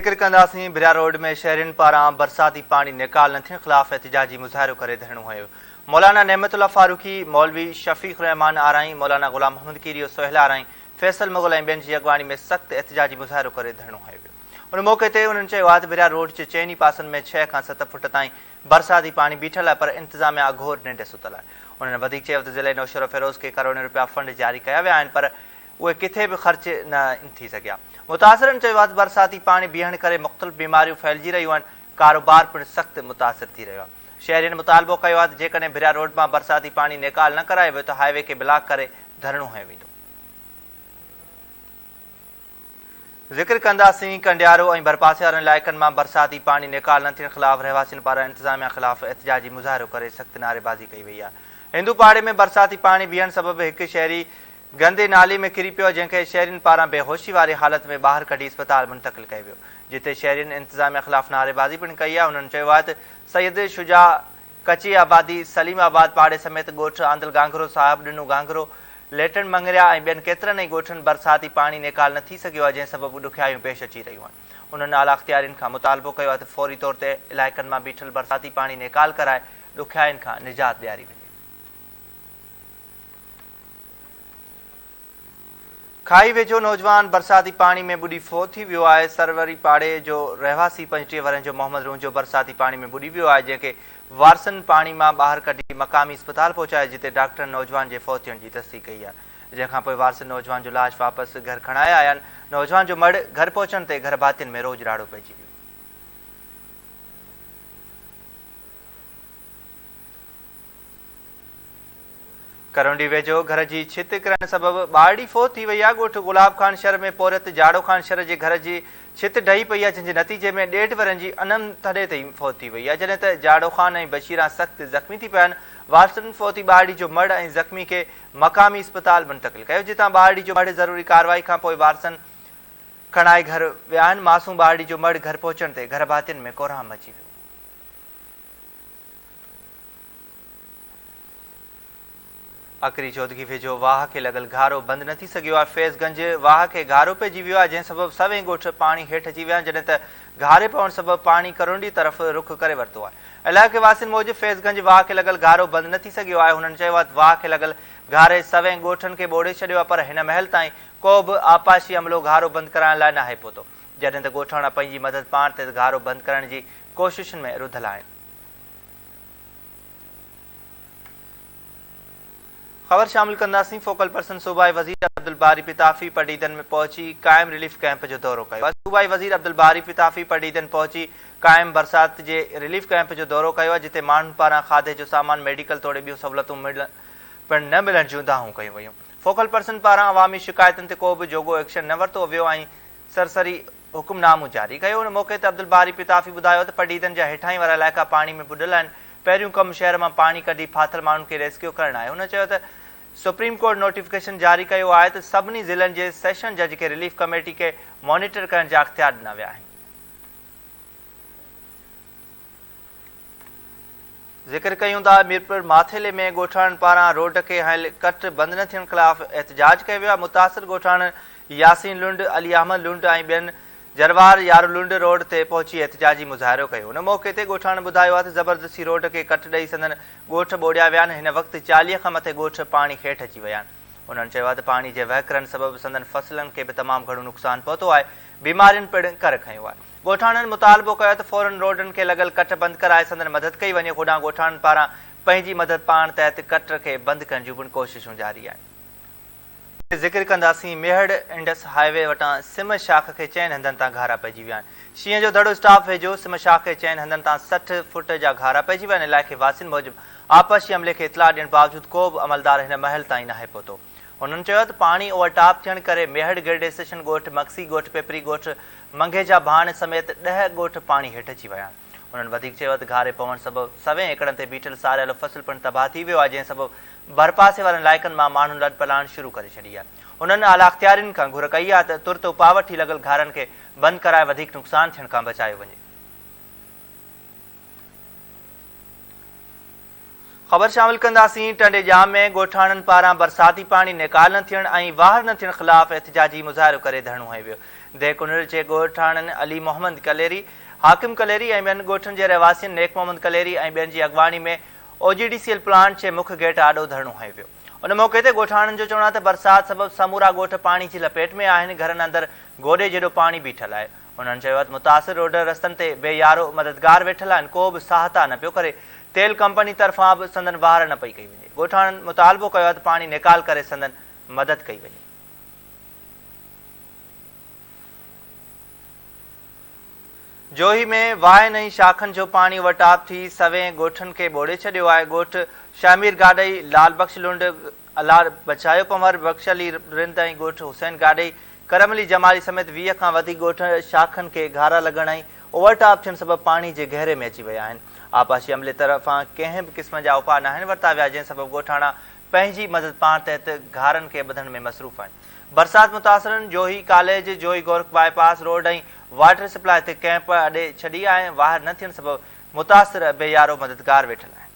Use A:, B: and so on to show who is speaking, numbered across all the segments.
A: ज़िक्र कंदासीं बिरा रोड में शहरियुनि पारां बरसाती पानी निकाल न थियण ख़िलाफ़ एहतिजाजी मुज़ाहिरो करे धरणो हयो। मौलाना नेमतुल्ला फारूकी, मौलवी शफ़ीक़ रहमान आराई, मौलाना ग़ुलाम मोहम्मद कीरियो सोहेल आराई, फैसल मुग़ल ऐं ॿियनि जी अॻवानी में सख़्त एहतिजाजी मुज़ाहिरो करे धरणो हयो वियो। उन मौक़े ते उन्हनि चयो आहे त बिरा रोड जे चइनी पासनि में 6 खां 7 फुट ताईं बरसाती पानी बीठल आहे, पर इंतज़ामिया अघोर निंड सुतल आहे। उन्हनि वधीक चयो त ज़िले नौशरो फ़िरोज़ खे करोड़नि रुपया फंड जारी कया विया आहिनि, पर उहे किथे बि ख़र्च न थी सघिया। मुतासिरनि चयो आहे त बरसाती पाणी बीहण करे मुख़्तलिफ़ बीमारियूं फैलिजी रहियूं आहिनि, कारोबार पिणु सख़्त मुतासिर थी रहियो आहे। शहरियुनि मुतालबो कयो आहे त जेकॾहिं बिरा रोड मां बरसाती पाणी निकाल न करायो वियो त हाईवे खे ब्लॉक करे धरणो हयो वेंदो। ज़िक्र कंदासीं कंडियारो ऐं भरपासे वारनि इलाइक़नि मां बरसाती पाणी निकाल न थियण ख़िलाफ़ रहवासियुनि पारां इंतज़ामिया ख़िलाफ़ एहतिजाजी मुज़ाहिरो करे सख़्त नारेबाज़ी कई वई आहे। हिंदू पाड़े में बरसाती पाणी बीहण सबबि हिकु शहरी गंदे नाले में किरी पियो, जंहिंखे शहरियुनि पारां बेहोशी वारी हालत में ॿाहिरि कढी अस्पताल मुंतक़िल कयो वियो, जिते शहरियुनि इंतज़ामिया ख़िलाफ़ नारेबाज़ी पिणु कई आहे। उन्हनि चयो आहे त सैयद शुजा, कची आबादी, सलीमाबाद पाड़े समेत ॻोठ आंदल गांगरो, साहिब ॾिनू गांगरो, लेटन मंगरिया ऐं ॿियनि केतिरनि ई ॻोठनि बरसाती पाणी निकाल न थी सघियो आहे, जंहिं सबबि ॾुखियारियूं पेश अची रहियूं आहिनि। उन्हनि आला अख़्तियारियुनि खां मुतालबो कयो आहे त फौरी तौर ते इलाइक़नि मां बीठल बरसाती पाणी निकाल कराए ॾुखियारियुनि खां निजात ॾियारी वञे। खाई वेझो नौजवान बरसाती पाणी में ॿुॾी फ़ौत थी वियो आहे। सरवरी पाड़े जो रहवासी 35 वरनि जो मोहम्मद रूंजो बरसाती पाणी में ॿुॾी वियो आहे, जंहिंखे वारसनि पाणी मां ॿाहिरि कढी मक़ामी अस्पताल पहुचाए, जिते डॉक्टरनि नौजवान जे फ़ौत थियण जी तस्दीक़ कई आहे। जंहिंखां पोइ वारसनि नौजवान जो लाश वापसि घर खणाए आया आहिनि। नौजवान जो मड़ घर पहुचण ते घर भातियुनि में रोज़ राड़ो पइजी वियो। करौंडी वेझो घर जी छित किरण सबबि ॿारड़ी फ़ौत थी वई आहे। ॻोठ गुलाब खान शहर में पोरत जाड़ो खान शहर जे घर जी छित ढही पई आहे, जंहिंजे नतीजे में 1.5 वरनि जी अनम थॾे ते फ़ौत थी वई आहे, जॾहिं त जाड़ो खान ऐं बशीरा सख़्त ज़ख़्मी थी पिया आहिनि। वारसनि फ़ौती ॿारड़ी जो मड़ ऐं ज़ख़्मी खे मक़ामी अस्पताल मुंतक़िल कयो, जितां ॿारड़ी जो मड़ ज़रूरी कार्रवाई खां पोइ वारसनि खणाए घर विया आहिनि। मासूम ॿारड़ी जो मड़ घर पहुचण ते घर भातियुनि में कोराम मची वियो। अकरी चौधरी वेझो वाह खे लॻल घारो बंदि न थी सघियो आहे। फैज़गंज वाह खे घारो पइजी वियो आहे, जंहिं सबबि सवें ॻोठ पाणी हेठि अची विया आहिनि, जॾहिं त घारे पवण सबबि पाणी करौंडी तरफ़ रुख करे वरितो आहे। इलाइक़े वासियुनि मूजिबि फैज़गंज वाह खे लॻल घारो बंदि न थी सघियो आहे। हुननि चयो आहे त वाह खे लॻल घारे सवें ॻोठनि खे ॿोड़े छॾियो आहे, पर हिन महिल ताईं को बि आपाशी अमलो घारो बंदि कराइण लाइ न आहे पहुतो, जॾहिं त ॻोठाणा पंहिंजी मदद पाण ते घारो बंदि करण जी कोशिशुनि में रुधल आहिनि। ख़बर शामिल कंदासीं। फोकल पर्सन सूबाई वज़ीर अब्दुल बारी पिताफ़ी पडीदन में पहुची क़ाइम रिलीफ कैंप जो दौरो कयो। सूबाई वज़ीर अब्दुल बारी पिताफ़ी पडीदन पहुची क़ाइम बरसात जे रिलीफ कैंप जो दौरो कयो आहे, जिते माण्हुनि पारां खाधे जो सामान, मेडिकल तोड़े ॿियूं सहूलियतूं पिणु न मिलण जूं दाहूं कयूं वयूं। फोकल पर्सन पारां अवामी शिकायतुनि ते को बि जोॻो एक्शन न वरितो वियो ऐं सरसरी हुकुमनामो जारी कयो। उन मौक़े ते अब्दुल बारी पिताफ़ी ॿुधायो त पडीदन जा हेठाहीं वारा इलाइक़ा पाणी में ॿुॾल आहिनि। पहिरियों कमु शहर मां पाणी कढी फाथल माण्हुनि खे रेस्क्यू करणु आहे। हुन चयो त सुप्रीम कोर्ट नोटिफिकेशन जारी कयो आहे त सभिनी ज़िलनि जे सेशन जज खे रिलीफ कमेटी खे मॉनिटर करण जा अख़्तियार ॾिना विया आहिनि। ज़िक्र कयूं था मीरपुर माथेले में ॻोठाणनि पारां रोड खे हल कट बंदि न थियण ख़िलाफ़ एहतिजाज कयो वियो आहे। मुतासिर ॻोठाणनि यासीन लुंड, अली अहमद लुंड ऐं ॿियनि जरवार यार लुंड रोड ते पहुची एहतिजाजी मुज़ाहिरो कयो। उन मौक़े ते ॻोठाणनि ॿुधायो आहे त ज़बरदस्ती रोड खे कट ॾेई संदन ॻोठ ॿोड़िया विया आहिनि। हिन वक़्तु 40 खां मथे ॻोठ पाणी हेठि अची विया आहिनि। उन्हनि चयो आहे त पाणी जे वहिकरनि सबबि संदन फसलनि खे बि तमामु घणो नुक़सानु पहुतो आहे, बीमारियुनि पिणु कर खंयो आहे। ॻोठाणनि मुतालबो कयो त फौरन रोडनि खे लॻल कट बंदि कराए संदन मदद कई वञे। होॾां ॻोठाणनि पारां पंहिंजी मदद पाण तहत कट खे बंदि करण जूं पिणु कोशिशूं जारी आहिनि। ज़िक्र कंदासीं मेहड़ इंडस हाईवे वटां सिम शाख खे 4 हंधनि तां घारा पइजी विया आहिनि। शींहं जो धड़ो स्टाफ वेझो सिम शाख खे 4 हंधनि तां 60 फुट जा घारा पइजी विया आहिनि। इलाइक़े वासियुनि मूजिबि आपाशी अमले खे इतलाह ॾियण बावजूदि को बि अमलदार हिन महल ताईं न आहे पहुतो। हुननि चयो त पाणी ओवरटॉप थियण करे मेहड़ ग्रेड स्टेशन ॻोठ, मक्सी ॻोठ, पेपरी ॻोठ, मंगेजा भाण समेत 10 ॻोठ पाणी हेठि अची विया आहिनि। उन्हनि वधीक चयो त घारे पवण सबबि सवें एकड़नि ते बीठल सारियल फसल पिणु तबाह थी वियो आहे, जंहिं सबबि भरपासे वारनि इलाइक़नि मां माण्हुनि लॾ पलाण शुरू करे छॾी आहे। उन्हनि आला अख़्तियारियुनि खां घुर कई आहे त तुर्त उपा वठी लॻल घारनि खे बंदि कराए वधीक नुक़सानु थियण खां बचायो वञे। ख़बर शामिल कंदासीं। टंडेजाम में ॻोठाणनि पारां बरसाती पाणी निकाल न थियण ऐं वाहर न थियण ख़िलाफ़ एहतिजाजी मुज़ाहिरो करे धरणो हयो वियो। देकुनर जे ॻोठाणनि अली मोहम्मद कलेरी, हाकिम कलेरी ऐं ॿियनि ॻोठनि जे रहवासियुनि नेक मोहम्मद कलेरी ऐं ॿियनि जी अॻवानी में OGDCL प्लांट जे मुख्य गेट आॾो धरणो हंयो वियो। उन मौक़े ते ॻोठाणनि जो चवणु आहे त बरसाति सबबि समूरा ॻोठ पाणी जी लपेट में आहिनि। घरनि अंदरि गोॾे जेॾो पाणी बीठल आहे। उन्हनि चयो त मुतासिर रोड रस्तनि ते बेयारो मददगार वेठल आहिनि। को बि सहायता न पियो करे। तेल कंपनी तरफ़ां बि संदन वार न पई कई वञे। ॻोठाणनि मुतालबो कयो आहे त पाणी निकाल करे संदन मदद कई वञे। जोही में वाहन ऐं शाखनि जो पाणी वटाव थी सवें ॻोठनि खे ॿोड़े छॾियो आहे। ॻोठ शामिर गाॾई, लाल बख्श लुंड, अलार बचायो पंवर, बख्श अली रिंद ऐं ॻोठ हुसैन गाॾई, करमली जमाली समेत 20 खां वधीक ॻोठ शाखनि खे घारा लॻण ऐं ओवरटाप थियण सबबि पाणी जे घेरे में अची विया आहिनि। आपाशी अमले तरफ़ां कंहिं बि क़िस्म जा उपाउ न आहिनि वरिता विया, जंहिं सबबि ॻोठाणा पंहिंजी मदद पाण तहत घारनि खे ॿधण में मसरूफ़ आहिनि। बरसाति मुतासिरनि जोही कॉलेज, जोही गोरख बाईपास रोड ऐं वाटर सप्लाई ते कैंप अॾे छॾी आहे। वाहिर न थियण सबबि मुतासिर बेयारो मददगार वेठल आहिनि।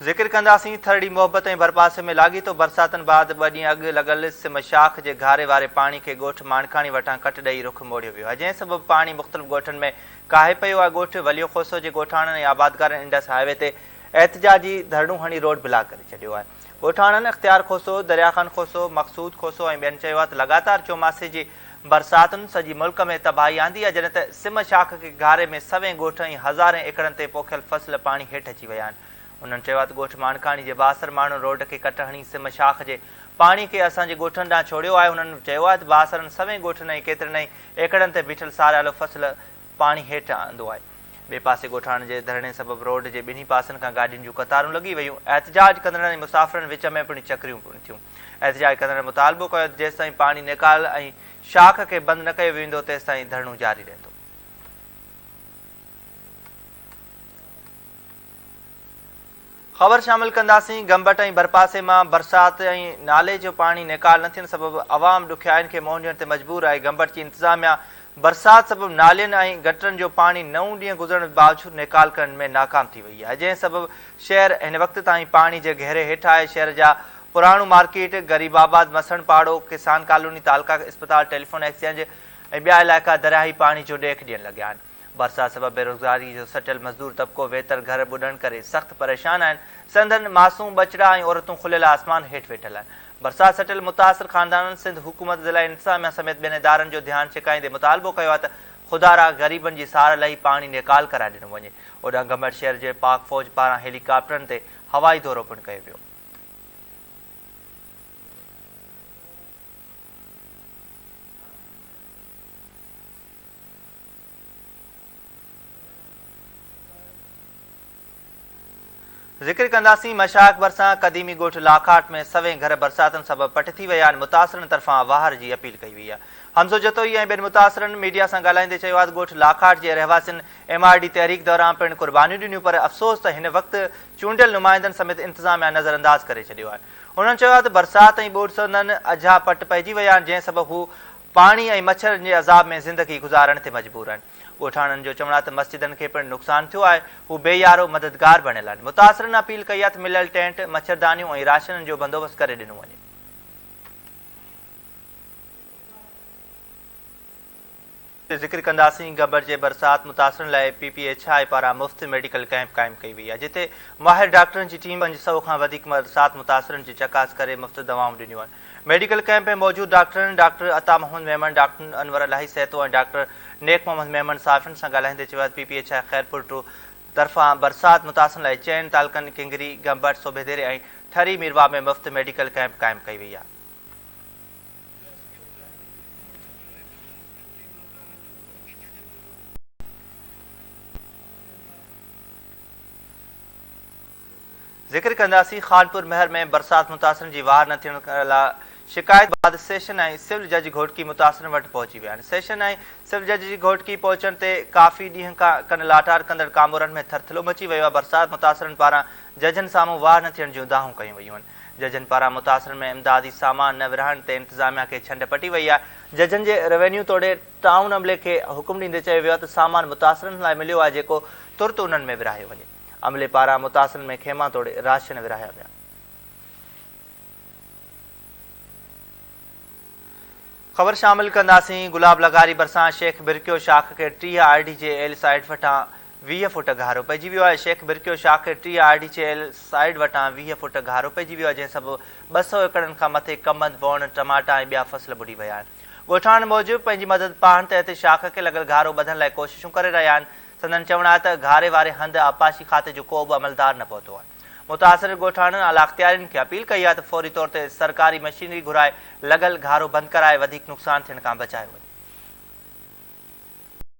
A: ज़िक्र कंदासीं थरड़ी मोहबत ऐं बरपासे में लाॻीतो बरसातनि बाद 2 ॾींहं अॻु लॻल सिम शाख जे घारे वारे पाणी खे ॻोठ माणखाणी वटां कट ॾेई रुख मोड़ियो वियो आहे, जंहिं सबबि पाणी मुख़्तलिफ़ ॻोठनि में काहे पियो आहे। ॻोठ वलियो खोसो जे ॻोठाणनि ऐं आबादकारनि इंडस हाईवे ते एहतजाजी धरणियूं हणी रोड ब्लॉक करे छॾियो आहे। ॻोठाणनि अख़्तियार खोसो, दरियाखान खोसो, मक़सूद खोसो ऐं ॿियनि चयो आहे त लगातार चौमासे जी बरसातुनि सॼी मुल्क में तबाही आंदी आहे, जॾहिं त सिम शाख के घारे में सवें ॻोठ ऐं हज़ारें एकड़नि ते पोखियल फसल पाणी हेठि अची विया आहिनि। उन्हनि चयो आहे त ॻोठ माणखाणी जे 62 माण्हुनि रोड खे कट हणी सिम शाख जे पाणी खे असांजे ॻोठनि ॾांहुं छोड़ियो आहे। हुननि चयो आहे त 62 सवें ॻोठनि ऐं केतिरनि ई एकड़नि ते बीठल सारियालो फसल पाणी हेठि आंदो आहे। ॿिए पासे ॻोठाणनि जे धरणे सबबि रोड जे ॿिन्ही पासनि खां गाॾियुनि जूं कतारूं लॻी वयूं। एहतजाज कंदड़नि ऐं मुसाफ़िरनि विच में पिणु चकरियूं थियूं। एहतजाज कंदड़ मुतालबो कयो त जेसिताईं पाणी निकाल ऐं शाख खे बंदि न कयो वेंदो तेसिताईं धरणो जारी रहंदो। ख़बर शामिल कंदासीं। गंबट ऐं बरपासे मां बरसाति ऐं नाले जो पाणी निकाल न थियण सबबि अवाम ॾुखियाईनि खे मुंहुं ॾियण ते मजबूर आहे। गंबट जी इंतिज़ामिया बरसाति सबबि नालियुनि ऐं गटरनि जो पाणी 9 ॾींहं गुज़रण बावजूद निकाल करण में नाकाम थी वई आहे, जंहिं सबबि शहर हिन वक़्त ताईं पाणी जे घेरे हेठि आहे। शहर जा पुराणो मार्केट, गरीबाबाद, मसण पाड़ो, किसान कॉलोनी, तालका अस्पताल, टेलीफोन एक्सचेंज ऐं ॿिया इलाइक़ा दरियाही पाणी जो ॾेख ॾियण लॻिया आहिनि। बरसाति सबबि बेरोज़गारी जो सटियल मज़दूर तबिको वेतर घर ॿुॾण करे सख़्तु परेशान आहिनि। संदन मासूम बचड़ा ऐं औरतूं खुलियल आसमान हेठि वेठल आहिनि। बरसाति सटियल मुतासिर ख़ानदाननि सिंध हुकूमत ज़िला इंतिज़ामिया समेत ॿियनि इदारनि जो ध्यानु छिकाईंदे मुतालबो कयो आहे त ख़ुदारा ग़रीबनि जी सार लही पाणी निकाल कराए ॾिनो वञे। ओॾां गंबट शहर जे पाक फ़ौज पारां हेलीकॉप्टरनि ते हवाई दौरो पिणु कयो वियो। ज़िक्र कंदासीं मशाक भरिसां क़दीमी ॻोठ लाखाट में सवें घर बरसातुनि सबबि पट थी विया आहिनि। मुतासिरनि तरफ़ां वाहर जी अपील कई वई आहे। हमज़ो जतोई ऐं ॿियनि मुतासिरनि मीडिया सां ॻाल्हाईंदे चयो आहे त ॻोठ लाखाट जे रहवासियुनि MRD तहरीक दौरान पिणु क़ुर्बानियूं ॾिनियूं, पर अफ़सोस त हिन वक़्तु चूंडियल नुमाइंदनि समेत इंतिज़ामिया नज़रअंदाज़ करे छॾियो आहे। उन्हनि चयो आहे त बरसाति ऐं ॿोॾि संदनि अझा पट पइजी विया आहिनि, जंहिं सबबि हू पाणी ऐं मच्छरनि जे अज़ाब में ज़िंदगी गुज़ारण ते मजबूर आहिनि। ॻोठाणनि जो चवणु आहे त मस्जिदनि खे पिणु नुक़सानु थियो आहे, हू बेयारो मददगार बणियल आहिनि। मुतासिरनि अपील कई आहे त मिलियल टेंट, मच्छरदानियूं ऐं राशननि जो बंदोबस्तु करे ॾिनो वञे। ज़िक्र कंदासीं। गंबट जे बरसाति मुतासिरनि लाइ PPHI पारां मुफ़्त मेडिकल कैंप क़ाइमु कई वई आहे, जिते माहिर डॉक्टरनि जी टीम 500 खां वधीक बरसाति मुतासिरनि जी चकास करे मुफ़्त दवाऊं ॾिनियूं आहिनि। मेडिकल कैंप में मौजूदु डॉक्टरनि डॉक्टर अता मोहम्मद मेमन, डॉक्टर अनवर अलाही सहतो ऐं डॉक्टर नेक मोहम्मद मेमन साफ़ियुनि सां ॻाल्हाईंदे चयो आहे PPHI ख़ैरपुर टू तरफ़ां बरसाति मुतासिरनि लाइ 4 तालकनि किंगरी, गंबट, सोभेदेरे ऐं ठरी मीरवा में मुफ़्त मेडिकल कैंप क़ाइमु कई वई आहे। ज़िक्र कंदासीं। खानपुर महर में बरसाति मुतासिरनि जी वार न थियण लाइ शिकायत बाद सेशन ऐं सिविल जज घोटकी मुतासिरनि वटि पहुची विया आहिनि। सेशन ऐं सिविल जज जी घोटकी पहुचण ते काफ़ी ॾींहं खां कन लाटार कंदड़ कामोरनि में थरथलो मची वियो आहे। बरसाति मुतासिरनि पारां जजनि साम्हूं वार न थियण जूं दाहूं कयूं वयूं आहिनि। जजनि पारां मुतासिरनि में इमदादी सामान न विरहण ते इंतिज़ामिया खे छंड पटी वई आहे। जजनि जे रेवेन्यू तोड़े टाउन अमले खे हुकुम ॾींदे चयो वियो आहे त सामान मुतासिरनि लाइ मिलियो आहे, जेको तुर्त उन्हनि में विरहायो वञे। अमले पारां मुतासिर में खेमा तोड़े राशन विराया विया। ख़बर शामिल कंदासीं। गुलाब लगारी भरिसां शेख बिरकियो शाख खे 30 RDJ एल साइड वटां 20 फुट घारो पइजी वियो आहे। शेख बिरकियो शाख खे 30 RDJ एल साइड वटां 20 फुट घारो पइजी वियो आहे, जंहिं सबबु 200 एकड़नि खां मथे कमंद, वण, टमाटा ऐं ॿिया फसल ॿुॾी विया आहिनि। ॻोठाण मूजिबि पंहिंजी मदद पाइण तहत शाख खे लॻल घारो ॿधण लाइ कोशिशूं करे रहिया आहिनि। संदन चवणु आहे त घारे वारे हंधि आपाशी खाते जो को बि अमलदार न पहुतो आहे। मुतासिर ॻोठाणनि आला अख़्तियारियुनि खे अपील कई आहे त फौरी तौर ते सरकारी मशीनरी घुराए लॻल घारो बंदि कराए वधीक नुक़सान थियण खां बचायो वञे।